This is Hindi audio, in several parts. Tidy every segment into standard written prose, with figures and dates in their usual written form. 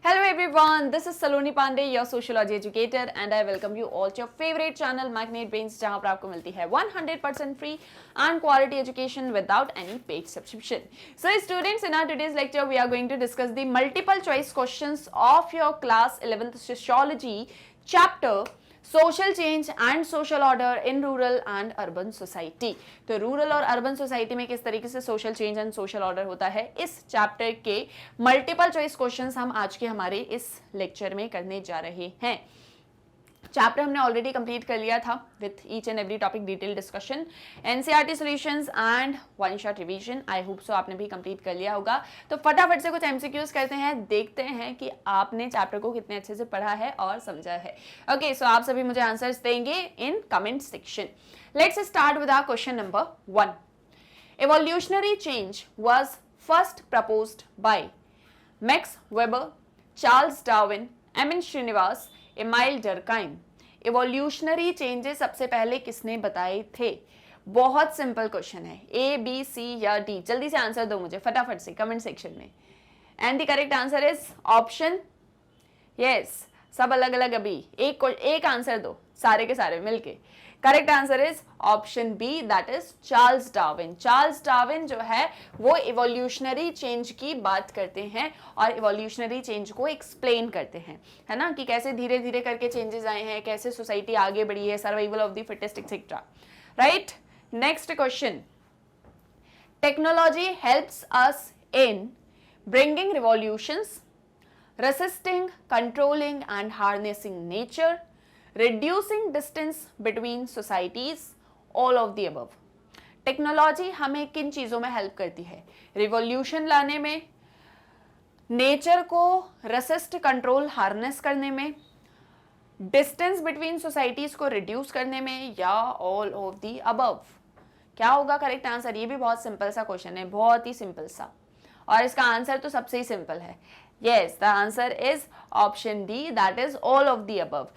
Hello everyone, this is Saloni Pandey, your sociology educator, and I welcome you all to your favorite channel Magnate Brains, जहां पर आपको मिलती है 100% free and quality education without any paid subscription. So students, in our today's lecture, we are going to discuss the multiple choice questions of your class 11th sociology chapter social change and social order in rural and urban society. तो रूरल और अर्बन सोसाइटी में किस तरीके से social change and social order होता है, इस चैप्टर के मल्टीपल चॉइस क्वेश्चंस हम आज के हमारे इस लेक्चर में करने जा रहे हैं। चैप्टर हमने ऑलरेडी कंप्लीट कर लिया था with each and every topic detail discussion, NCERT solutions and one shot revision. I hope सो आपने भी कंप्लीट कर लिया होगा। तो फटाफट से कुछ एमसीक्यूज करते हैं, देखते हैं कि आपने चैप्टर को कितने अच्छे से पढ़ा है और समझा है। ओके, सो आप सभी मुझे आंसर्स देंगे in comment section. Let's start with our question number 1। Evolutionary change was first proposed by Max Weber, Charles Darwin, M N Srinivas, Emile Durkheim. Evolutionary changes सबसे पहले किसने बताए थे? बहुत सिंपल क्वेश्चन है, ए बी सी या डी। जल्दी से आंसर दो मुझे फटाफट से कमेंट सेक्शन में। And the correct answer is option, yes, सब अलग अलग अभी एक आंसर दो, सारे के सारे मिलके। Correct answer is option B, that is Charles Darwin. Charles Darwin जो है वो इवोल्यूशनरी चेंज की बात करते हैं और इवोल्यूशनरी चेंज को एक्सप्लेन करते हैं, है ना, कि कैसे धीरे धीरे करके चेंजेस आए हैं, कैसे सोसाइटी आगे बढ़ी है, survival of the fittest etcetera. Right, next question. Technology helps us in bringing revolutions, resisting, controlling and harnessing nature, reducing distance between societies, all of the above। Technology हमें किन चीज़ों में हेल्प करती है? रिवॉल्यूशन लाने में, नेचर को रेसिस्ट, कंट्रोल, हार्नेस करने में, डिस्टेंस बिटवीन सोसाइटीज को रिड्यूस करने में, या ऑल ऑफ दी अबव। क्या होगा करेक्ट आंसर? ये भी बहुत सिंपल सा क्वेश्चन है, बहुत ही सिंपल सा, और इसका आंसर तो सबसे ही सिंपल है। Yes, the answer is option D, that is all of the above।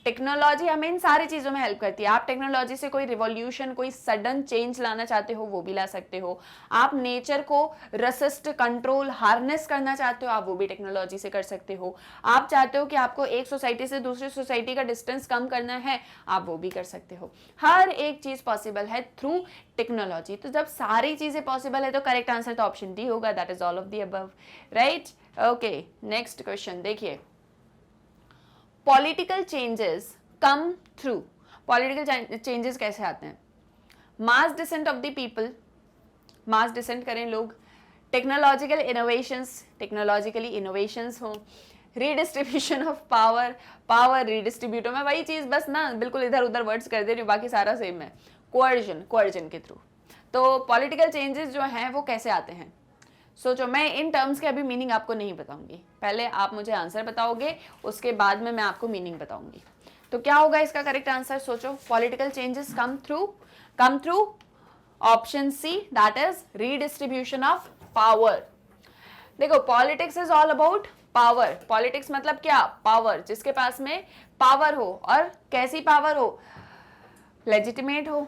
Technology हमें इन सारी चीज़ों में हेल्प करती है। आप टेक्नोलॉजी से कोई रिवॉल्यूशन, कोई सडन चेंज लाना चाहते हो वो भी ला सकते हो। आप नेचर को रेसिस्ट, कंट्रोल, हार्नेस करना चाहते हो, आप वो भी टेक्नोलॉजी से कर सकते हो। आप चाहते हो कि आपको एक सोसाइटी से दूसरी सोसाइटी का डिस्टेंस कम करना है, आप वो भी कर सकते हो। हर एक चीज़ पॉसिबल है थ्रू टेक्नोलॉजी। तो जब सारी चीज़ें पॉसिबल है तो करेक्ट आंसर तो ऑप्शन डी होगा, that is all of the above. Right, okay, next question देखिए। Political changes come through, political changes कैसे आते हैं? Mass dissent of the people, mass dissent करें लोग, टेक्नोलॉजिकल इनोवेशंस, टेक्नोलॉजिकली इनोवेशंस हो, redistribution of power, power redistribute हो। मैं वही चीज़ बस ना बिल्कुल इधर उधर वर्ड्स कर दे रही हूँ, बाकी सारा सेम है। कोअर्जन, कोअर्जन के थ्रू। तो पॉलिटिकल चेंजेस जो हैं वो कैसे आते हैं? सोचो, मैं इन टर्म्स के अभी मीनिंग आपको नहीं बताऊंगी, पहले आप मुझे आंसर बताओगे, उसके बाद में मैं आपको मीनिंग बताऊंगी। तो क्या होगा इसका करेक्ट आंसर? सोचो, political changes come through option C, that is redistribution of power. देखो, politics is all about power. Politics मतलब क्या? पावर, जिसके पास में पावर हो, और कैसी पावर हो? लेजिटिमेट हो।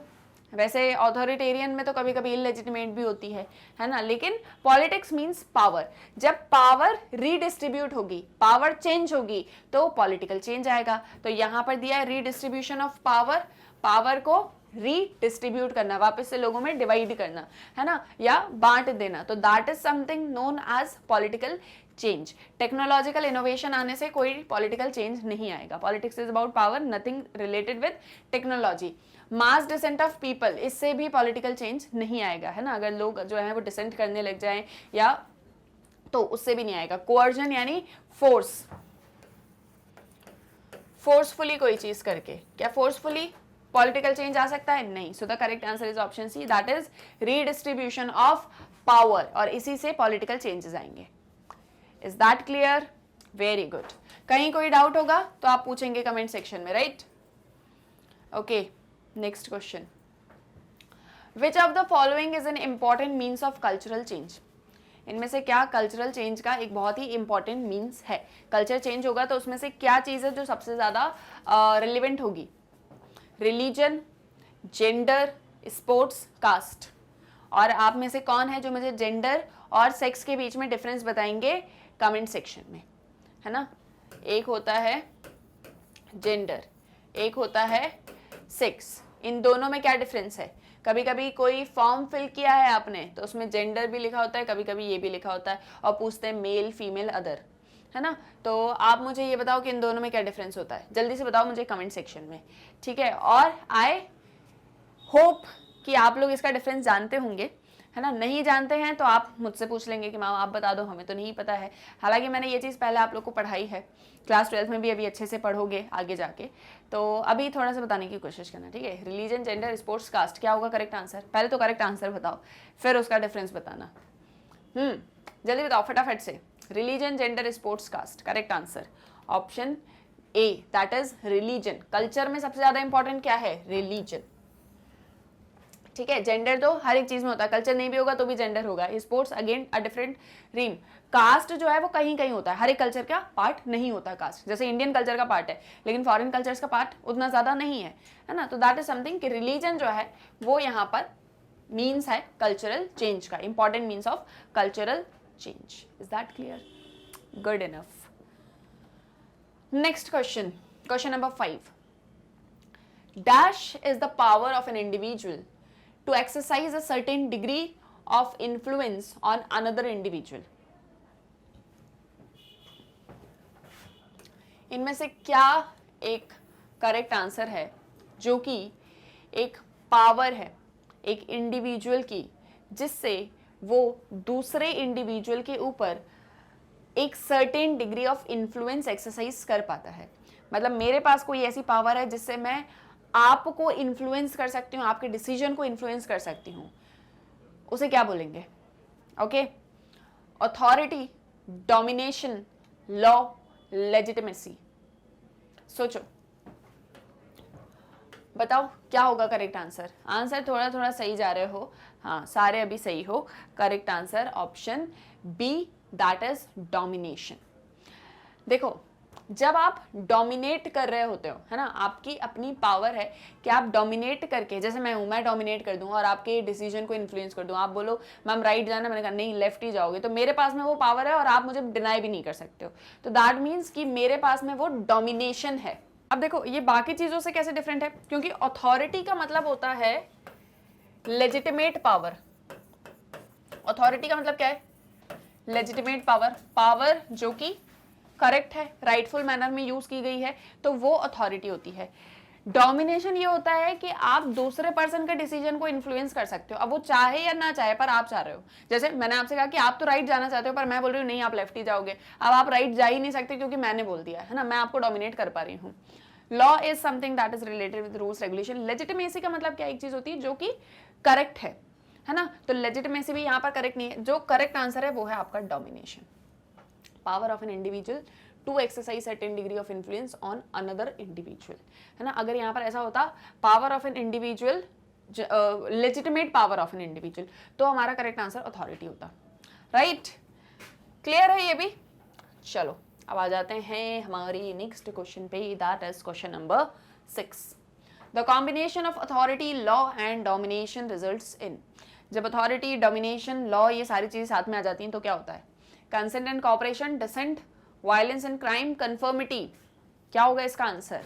वैसे ऑथोरिटेरियन में तो कभी कभी इलेजिटिमेट भी होती है ना, लेकिन पॉलिटिक्स मींस पावर। जब पावर रीडिस्ट्रीब्यूट होगी, पावर चेंज होगी, तो पॉलिटिकल चेंज आएगा। तो यहाँ पर दिया है रीडिस्ट्रीब्यूशन ऑफ पावर, पावर को रीडिस्ट्रीब्यूट करना, वापस से लोगों में डिवाइड करना, है ना, या बांट देना। तो that is something known as political change. Technological innovation आने से कोई पॉलिटिकल चेंज नहीं आएगा। Politics is about power, nothing related with technology. Mass dissent of people, इससे भी पॉलिटिकल चेंज नहीं आएगा, है ना, अगर लोग जो है वो डिसेंट करने लग जाएं या, तो उससे भी नहीं आएगा। कोअर्जन यानी फोर्स, फोर्सफुली कोई चीज करके। क्या फोर्सफुली पॉलिटिकल चेंज आ सकता है? नहीं। So the correct answer is option C, that is redistribution of power, और इसी से पॉलिटिकल चेंजेस आएंगे। Is that clear? Very good. कहीं कोई डाउट होगा तो आप पूछेंगे कमेंट सेक्शन में, right? Okay, next question. Which of the following is an important means of cultural change? इनमें से क्या कल्चरल चेंज का एक बहुत ही इंपॉर्टेंट मीन्स है? कल्चर चेंज होगा तो उसमें से क्या चीज़ है जो सबसे ज़्यादा रिलेवेंट होगी? Religion, gender, sports, caste. और आप में से कौन है जो मुझे जेंडर और सेक्स के बीच में डिफरेंस बताएंगे कमेंट सेक्शन में? है ना, एक होता है जेंडर, एक होता है सेक्स। इन दोनों में क्या डिफरेंस है? कभी कभी कोई फॉर्म फिल किया है आपने तो उसमें जेंडर भी लिखा होता है, कभी कभी ये भी लिखा होता है, और पूछते हैं मेल फीमेल अदर, है ना। तो आप मुझे ये बताओ कि इन दोनों में क्या डिफरेंस होता है, जल्दी से बताओ मुझे कमेंट सेक्शन में, ठीक है। और आई होप कि आप लोग इसका डिफरेंस जानते होंगे, है ना। नहीं जानते हैं तो आप मुझसे पूछ लेंगे कि मैम आप बता दो, हमें तो नहीं पता है। हालांकि मैंने ये चीज़ पहले आप लोग को पढ़ाई है, क्लास 12 में भी अभी अच्छे से पढ़ोगे आगे जाके, तो अभी थोड़ा सा बताने की कोशिश करना, ठीक है। रिलीजन, जेंडर, स्पोर्ट्स, कास्ट, क्या होगा करेक्ट आंसर? पहले तो करेक्ट आंसर बताओ, फिर उसका डिफरेंस बताना। जल्दी बताओ फटाफट से। Religion, gender, sports, caste, correct answer option A, that is religion. Culture में सबसे ज्यादा इंपॉर्टेंट क्या है? रिलीजन, ठीक है। जेंडर तो हर एक चीज में होता है, कल्चर नहीं भी होगा तो भी जेंडर होगा। Sports again a different realm. Caste जो है वो कहीं कहीं होता है, हर एक कल्चर का पार्ट नहीं होता कास्ट। जैसे इंडियन कल्चर का पार्ट है लेकिन फॉरेन कल्चर्स का पार्ट उतना ज्यादा नहीं है ना। तो दैट इज समथिंग कि रिलीजन जो है वो यहाँ पर मीन्स है कल्चरल चेंज का, important means of cultural change. Is that clear? Good enough. Next question, question number 5। Dash is the power of an individual to exercise a certain degree of influence on another individual. इनमें से क्या एक करेक्ट आंसर है जो कि एक पावर है एक इंडिविजुअल की, जिससे वो दूसरे इंडिविजुअल के ऊपर एक certain degree of influence exercise कर पाता है। मतलब मेरे पास कोई ऐसी पावर है जिससे मैं आपको इन्फ्लुएंस कर सकती हूँ, आपके डिसीजन को इन्फ्लुएंस कर सकती हूँ, उसे क्या बोलेंगे? Okay, authority, domination, law, legitimacy. सोचो, बताओ क्या होगा करेक्ट आंसर? आंसर थोड़ा थोड़ा सही जा रहे हो, हाँ सारे अभी सही हो। Correct answer option B, that is domination. देखो, जब आप डोमिनेट कर रहे होते हो, है ना, आपकी अपनी पावर है कि आप डोमिनेट करके, जैसे मैं हूं, मैं डोमिनेट कर दूं और आपके डिसीजन को इन्फ्लुएंस कर दूं। आप बोलो मैम राइट जाना, मैंने कहा नहीं लेफ्ट ही जाओगे, तो मेरे पास में वो पावर है और आप मुझे डिनाई भी नहीं कर सकते हो। तो दैट मीन्स कि मेरे पास में वो डोमिनेशन है। अब देखो ये बाकी चीजों से कैसे डिफरेंट है, क्योंकि अथॉरिटी का मतलब होता है लेजिटिमेट पावर। अथॉरिटी का मतलब क्या है? लेजिटिमेट पावर, पावर जो कि करेक्ट है, राइटफुल मैनर में यूज की गई है, तो वो अथॉरिटी होती है। डोमिनेशन ये होता है कि आप दूसरे पर्सन के डिसीजन को इन्फ्लुएंस कर सकते हो, अब वो चाहे या ना चाहे, पर आप चाह रहे हो। जैसे मैंने आपसे कहा कि आप तो राइट जाना चाहते हो, पर मैं बोल रही हूँ नहीं आप लेफ्ट ही जाओगे। अब आप राइट जा ही नहीं सकते क्योंकि मैंने बोल दिया है ना, मैं आपको डोमिनेट कर पा रही हूँ। Law is something that is related with rules regulation. Legitimacy का मतलब क्या? एक चीज होती है जो कि करेक्ट है ना, तो लेजिटिमेसी भी यहाँ पर करेक्ट नहीं है। जो करेक्ट आंसर है वो है आपका domination, power of an individual to exercise certain degree of influence on another individual, है ना। अगर यहाँ पर ऐसा होता power of an individual, legitimate power of an individual, तो हमारा करेक्ट आंसर अथॉरिटी होता। राइट, क्लियर है ये भी? चलो अब आ जाते हैं हमारी नेक्स्ट क्वेश्चन पे, that is question number 6। The combination of authority, law and domination results in. जब अथॉरिटी, डोमिनेशन, लॉ ये सारी चीजें साथ में आ जाती हैं तो क्या होता है? Consent and cooperation, dissent, violence and crime, conformity. क्या होगा इसका आंसर?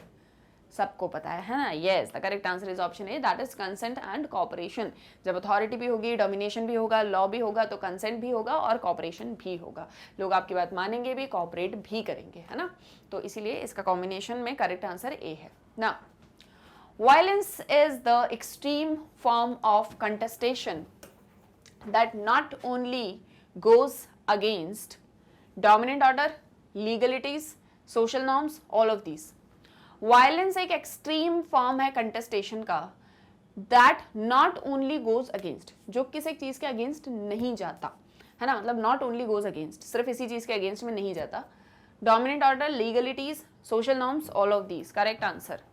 सबको पता है ना? Yes, the correct answer is option A, that is consent and cooperation. जब अथॉरिटी भी होगी, डोमिनेशन भी होगा, लॉ भी होगा, तो कंसेंट भी होगा और कॉपरेशन भी होगा। लोग आपकी बात मानेंगे भी, कॉपरेट भी करेंगे, है ना। तो इसीलिए इसका कॉम्बिनेशन में करेक्ट आंसर ए है ना। Violence is the extreme form of contestation that not only goes against dominant order, legalities, social norms, all of these. Violence एक extreme form है contestation का that not only goes against, जो किसी एक चीज के अगेंस्ट नहीं जाता, है ना। मतलब not only goes against, सिर्फ इसी चीज के अगेंस्ट में नहीं जाता। Dominant order, legalities, social norms, all of these. Correct answer.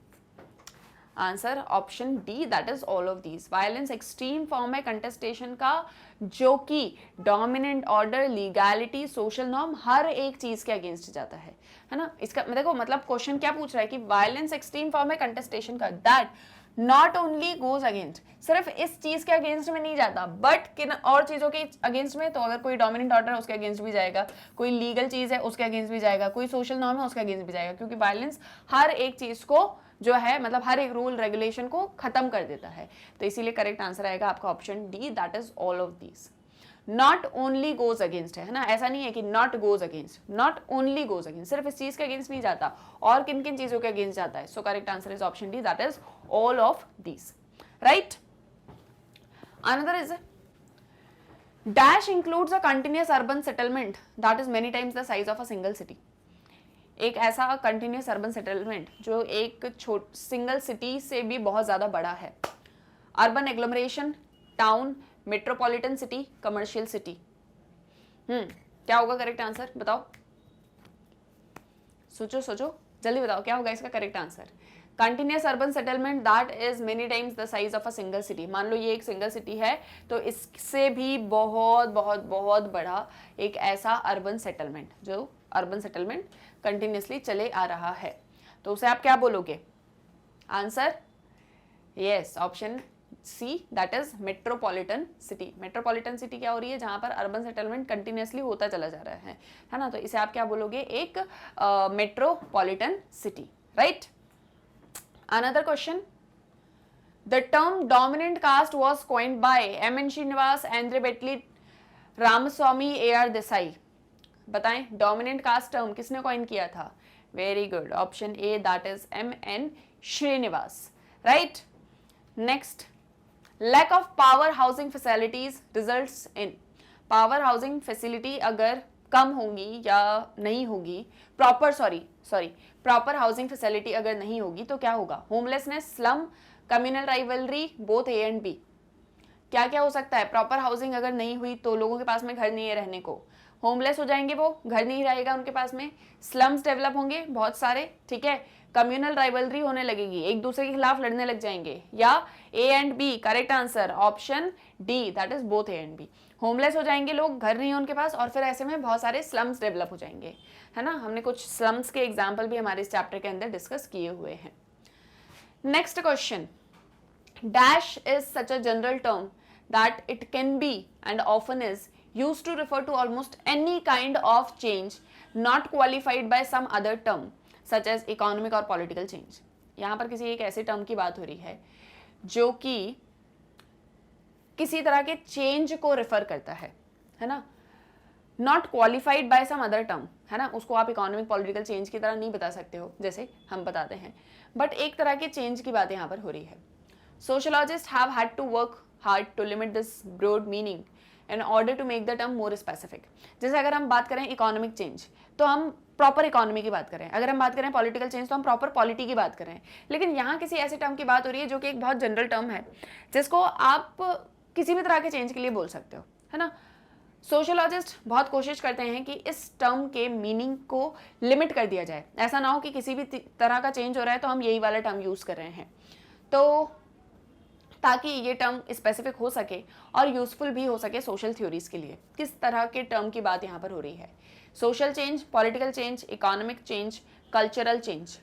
Answer option D, that is all of these. Violence extreme form है कंटेस्टेशन का जो कि dominant order, legality, social norm, हर एक चीज के अगेंस्ट जाता है ना। इसका देखो मतलब क्वेश्चन क्या पूछ रहा है कि वायलेंस एक्सट्रीम फॉर्म है कंटेस्टेशन का that not only goes against, सिर्फ इस चीज के अगेंस्ट में नहीं जाता, बट किन और चीजों के अगेंस्ट में, तो अगर कोई डोमिनेंट ऑर्डर है उसके अगेंस्ट भी जाएगा, कोई लीगल चीज है उसके अगेंस्ट भी जाएगा, कोई सोशल नॉर्म है उसके अगेंस्ट भी जाएगा, क्योंकि वायलेंस हर एक चीज को जो है मतलब हर एक रूल रेगुलेशन को खत्म कर देता है। तो इसीलिए करेक्ट आंसर आएगा आपका option D, that is all of these. Not only goes against है ना, ऐसा नहीं है कि not goes against, not only goes against, सिर्फ इस चीज के अगेंस्ट नहीं जाता, और किन किन चीजों के अगेंस्ट जाता है। So correct answer is option D, that is all of these, right. Another is dash includes a continuous urban settlement that is many times the size of a single city। एक ऐसा कंटिन्यूस अर्बन सेटलमेंट जो एक सिंगल सिटी से भी बहुत ज्यादा बड़ा है। Urban agglomeration, town, metropolitan city, commercial city. क्या होगा करेक्ट आंसर, बताओ, सोचो सोचो, जल्दी बताओ क्या होगा इसका correct answer. Continuous urban settlement that is many times the size of a single city. मान लो ये एक सिंगल सिटी है, तो इससे भी बहुत बहुत बहुत बड़ा एक ऐसा अर्बन सेटलमेंट, जो अर्बन सेटलमेंट कंटिन्यूसली चले आ रहा है, तो उसे आप क्या बोलोगे answer? Yes, option C, that is metropolitan city. Metropolitan city क्या हो रही है, जहां पर अर्बन सेटलमेंट कंटिन्यूसली होता चला जा रहा है ना, तो इसे आप क्या बोलोगे, एक metropolitan city, right. Another question, the term dominant caste was coined by M N. Srinivas, Andre Beteille, Ramaswamy, A R. Desai. बताएं, डोमिनेंट कास्ट टर्म किसने कॉइन किया था? Very good, option A, that is M N. Srinivas, right. Next, lack of power housing facilities results in. Power housing facility अगर कम होंगी या नहीं होगी, प्रॉपर हाउसिंग फैसिलिटी अगर नहीं होगी तो क्या होगा? Homelessness, slum, communal rivalry, both A and B. क्या क्या हो सकता है? प्रॉपर हाउसिंग अगर नहीं हुई तो लोगों के पास में घर नहीं है रहने को, होमलेस हो जाएंगे, वो घर नहीं रहेगा उनके पास में, स्लम्स डेवलप होंगे बहुत सारे, ठीक है, कम्युनल राइवलरी होने लगेगी, एक दूसरे के खिलाफ लड़ने लग जाएंगे, या A and B. Correct answer option D, that is both A and B. Homeless हो जाएंगे लोग, घर नहीं है उनके पास, और फिर ऐसे में बहुत सारे स्लम्स डेवलप हो जाएंगे, है ना। हमने कुछ स्लम्स के एग्जाम्पल भी हमारे इस चैप्टर के अंदर डिस्कस किए हुए हैं। Next question, dash is such a general term that it can be and often is used to refer to almost any kind of change not qualified by some other term such as economic or political change। यहाँ पर किसी एक ऐसे टर्म की बात हो रही है जो कि किसी तरह के चेंज को रेफर करता है ना, not qualified by some other term, है ना। उसको आप इकोनॉमिक पॉलिटिकल चेंज की तरह नहीं बता सकते हो जैसे हम बताते हैं, बट एक तरह के चेंज की बात यहाँ पर हो रही है। Sociologist have had to work hard to limit this broad meaning in order to make the term more specific। जैसे अगर हम बात करें इकोनॉमिक चेंज तो हम प्रॉपर इकोनॉमी की बात करें, अगर हम बात करें पॉलिटिकल चेंज तो हम प्रॉपर पॉलिटी की बात करें, लेकिन यहाँ किसी ऐसे टर्म की बात हो रही है जो कि एक बहुत जनरल टर्म है जिसको आप किसी भी तरह के चेंज के लिए बोल सकते हो, है ना। सोशियोलॉजिस्ट बहुत कोशिश करते हैं कि इस टर्म के मीनिंग को लिमिट कर दिया जाए, ऐसा ना हो कि किसी भी तरह का चेंज हो रहा है तो हम यही वाला टर्म यूज कर रहे हैं, तो ताकि ये टर्म स्पेसिफिक हो सके और यूजफुल भी हो सके सोशल थ्योरीज के लिए। किस तरह के टर्म की बात यहाँ पर हो रही है? Social change, political change, economic change, cultural change.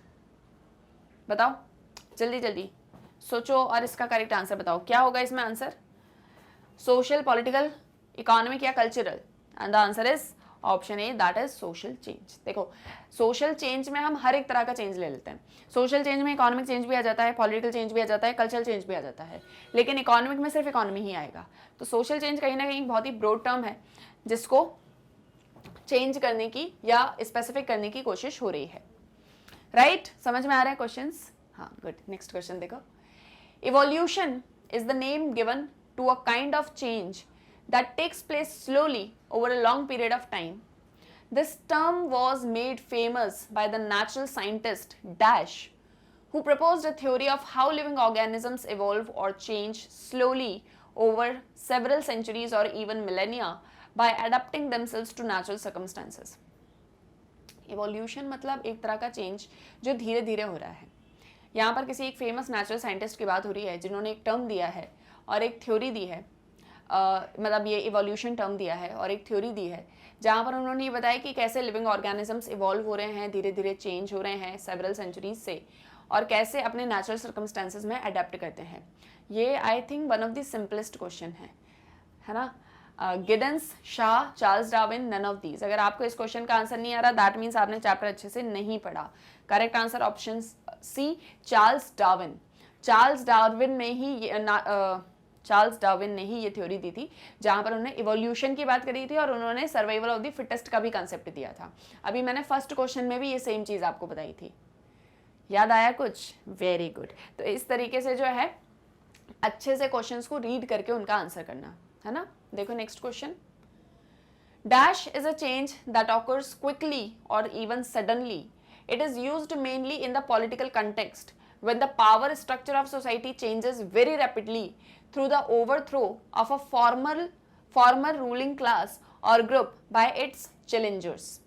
बताओ जल्दी जल्दी सोचो और इसका करेक्ट आंसर बताओ, क्या होगा इसमें आंसर? सोशल, पॉलिटिकल, इकोनॉमिक या cultural? And the answer is option A, that is social change. देखो, सोशल चेंज में हम हर एक तरह का चेंज ले लेते हैं। सोशल चेंज में इकोनॉमिक चेंज भी आ जाता है, पॉलिटिकल चेंज भी आ जाता है, कल्चरल चेंज भी आ जाता है, लेकिन इकोनॉमिक में सिर्फ इकोनॉमी ही आएगा। तो सोशल चेंज कहीं ना कहीं बहुत ही ब्रॉड टर्म है जिसको चेंज करने की या स्पेसिफिक करने की कोशिश हो रही है, राइट। समझ में आ रहा है क्वेश्चंस? हाँ, गुड। नेक्स्ट क्वेश्चन देखो, evolution is the name given to a kind of change that takes place slowly over a long period of time. This term was made famous by the natural scientist Dash, who proposed a theory of how living organisms evolve or change slowly over several centuries or even millennia by adapting themselves to natural circumstances. Evolution मतलब एक तरह का चेंज जो धीरे धीरे हो रहा है। यहाँ पर किसी एक फेमस नेचुरल साइंटिस्ट की बात हो रही है जिन्होंने एक टर्म दिया है और एक थ्योरी दी है, मतलब ये इवोल्यूशन टर्म दिया है और एक थ्योरी दी है, जहाँ पर उन्होंने ये बताया कि कैसे लिविंग ऑर्गेनिजम्स इवॉल्व हो रहे हैं, धीरे धीरे चेंज हो रहे हैं सेवरल सेंचुरीज से, और कैसे अपने नेचुरल सर्कमस्टेंसेज में अडेप्ट करते हैं। ये I think one of the simplest question है ना। Giddens, Shah, Charles Darwin, none of these. अगर आपको इस क्वेश्चन का आंसर नहीं आ रहा, दैट मीन्स आपने चैप्टर अच्छे से नहीं पढ़ा। Correct answer option C, Charles Darwin. Charles Darwin ने ही ये थ्योरी दी थी, जहां पर उन्होंने इवोल्यूशन की बात करी थी और उन्होंने सर्वाइवल ऑफ द फिटेस्ट का भी कंसेप्ट दिया था। अभी मैंने फर्स्ट क्वेश्चन में भी ये सेम चीज आपको बताई थी। याद आया कुछ? Very good. तो इस तरीके से जो है अच्छे से क्वेश्चंस को रीड करके उनका आंसर करना है ना। देखो next question. Dash is a change that occurs quickly और even suddenly. It is used mainly in the political context when the power structure of society changes very rapidly through the overthrow of a former ruling class or group by its challengers.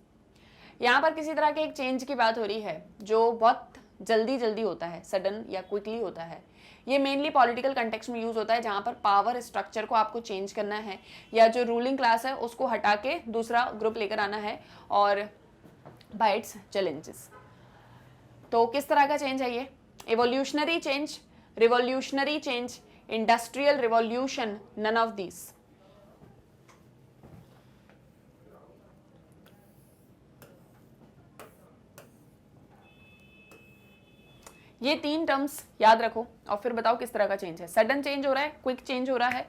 यहाँ पर किसी तरह के एक चेंज की बात हो रही है जो बहुत जल्दी होता है, सडन या क्विकली होता है। ये मेनली पॉलिटिकल कंटेक्स्ट में यूज होता है, जहां पर पावर स्ट्रक्चर को आपको चेंज करना है या जो रूलिंग क्लास है उसको हटा के दूसरा ग्रुप लेकर आना है, और बाय इट्स चैलेंजेस। तो किस तरह का चेंज है ये? Evolutionary change, revolutionary change, industrial revolution, none of these. ये तीन टर्म्स याद रखो और फिर बताओ किस तरह का चेंज है। सडन चेंज हो रहा है, क्विक चेंज हो रहा है,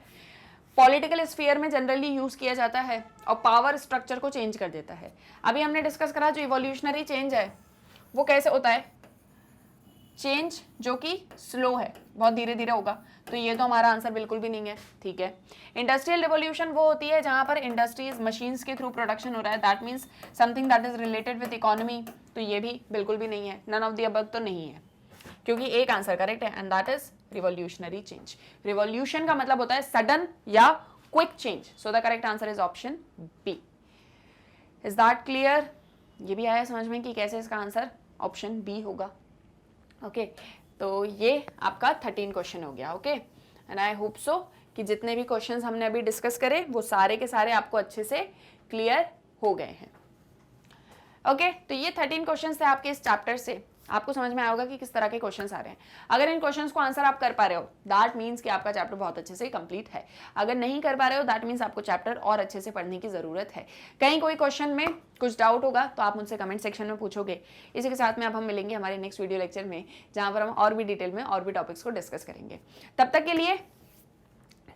पॉलिटिकल स्फीयर में जनरली यूज किया जाता है और पावर स्ट्रक्चर को चेंज कर देता है। अभी हमने डिस्कस करा जो इवोल्यूशनरी चेंज है वो कैसे होता है? चेंज जो कि स्लो है, बहुत धीरे धीरे होगा, तो ये तो हमारा आंसर बिल्कुल भी नहीं है। ठीक है। इंडस्ट्रियल रिवॉल्यूशन वो होती है जहां पर इंडस्ट्रीज मशीन्स के थ्रू प्रोडक्शन हो रहा है, that means something that is related with economy, तो ये भी बिल्कुल भी नहीं है। नन ऑफ द अबव तो नहीं है, क्योंकि एक आंसर करेक्ट है and that is revolutionary change. Revolution का मतलब होता है सडन या quick change, so the correct answer is option B. Is that clear? ये भी आया समझ में कि कैसे इसका आंसर ऑप्शन बी होगा। ओके तो ये आपका 13 क्वेश्चन हो गया। Okay and I hope so कि जितने भी क्वेश्चंस हमने अभी डिस्कस करे वो सारे के सारे आपको अच्छे से क्लियर हो गए हैं। ओके तो ये 13 क्वेश्चंस थे आपके इस चैप्टर से। आपको समझ में आया होगा कि किस तरह के क्वेश्चंस आ रहे हैं। अगर इन क्वेश्चंस को आंसर आप कर पा रहे हो दैट मीन्स कि आपका चैप्टर बहुत अच्छे से कंप्लीट है। अगर नहीं कर पा रहे हो दैट मीन्स आपको चैप्टर और अच्छे से पढ़ने की जरूरत है। कहीं कोई क्वेश्चन में कुछ डाउट होगा तो आप मुझसे कमेंट सेक्शन में पूछोगे। इसी के साथ में अब हम मिलेंगे हमारे नेक्स्ट वीडियो लेक्चर में, जहां पर हम और भी डिटेल में और भी टॉपिक्स को डिस्कस करेंगे। तब तक के लिए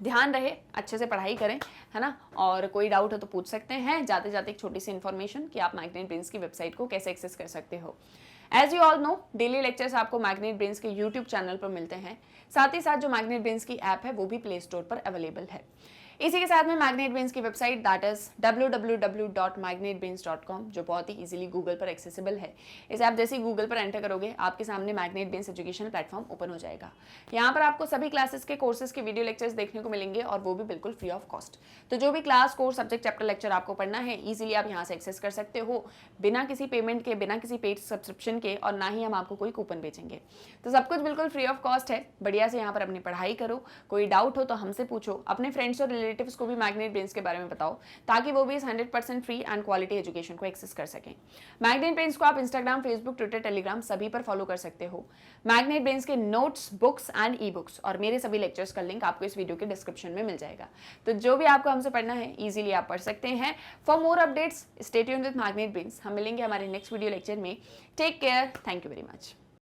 ध्यान रहे, अच्छे से पढ़ाई करें, है ना। और कोई डाउट हो तो पूछ सकते हैं। जाते जाते एक छोटी सी इन्फॉर्मेशन कि आप मैग्नेट ब्रेन्स की वेबसाइट को कैसे एक्सेस कर सकते हो। As you all know daily lectures आपको मैग्नेट ब्रेन्स के यूट्यूब चैनल पर मिलते हैं। साथ ही साथ जो मैग्नेट ब्रेन्स की ऐप है वो भी प्ले स्टोर पर अवेलेबल है। इसी के साथ में मैग्नेट ब्रेन्स की वेबसाइट दैट इज www.magnetbrains.com, जो बहुत ही इजीली गूगल पर एक्सेसिबल है। इसे आप जैसे ही गूगल पर एंटर करोगे आपके सामने magnet brains education platform open हो जाएगा। यहाँ पर आपको सभी क्लासेस के कोर्सेज के वीडियो लेक्चर्स देखने को मिलेंगे और वो भी बिल्कुल फ्री ऑफ कॉस्ट। तो जो भी class, course, subject, chapter, lecture आपको पढ़ना है ईजिली आप यहाँ से एक्सेस कर सकते हो, बिना किसी पेमेंट के, बिना किसी पेड सब्सक्रिप्शन के, और ना ही हम आपको कोई कूपन बेचेंगे। तो सब कुछ बिल्कुल फ्री ऑफ कॉस्ट है। बढ़िया से यहाँ पर अपनी पढ़ाई करो। कोई डाउट हो तो हमसे पूछो। अपने फ्रेंड्स और रिलेटिव्स को भी मैग्नेट ब्रेन्स के बारे में बताओ ताकि वो भी इस 100% फ्री एंड क्वालिटी एजुकेशन को एक्सेस कर सकें। मैग्नेट ब्रेन्स को आप इंस्टाग्राम, फेसबुक, ट्विटर, टेलीग्राम सभी पर फॉलो कर सकते हो। मैग्नेट ब्रेन्स के notes, books and e books और मेरे सभी लेक्चर्स का लिंक आपको इस वीडियो के डिस्क्रिप्शन में मिल जाएगा। तो जो भी आपको हमसे पढ़ना है इजीली आप पढ़ सकते हैं। For more updates stay tuned with Magnet Brains. हम मिलेंगे हमारे नेक्स्ट वीडियो लेक्चर में। Take care, thank you very much.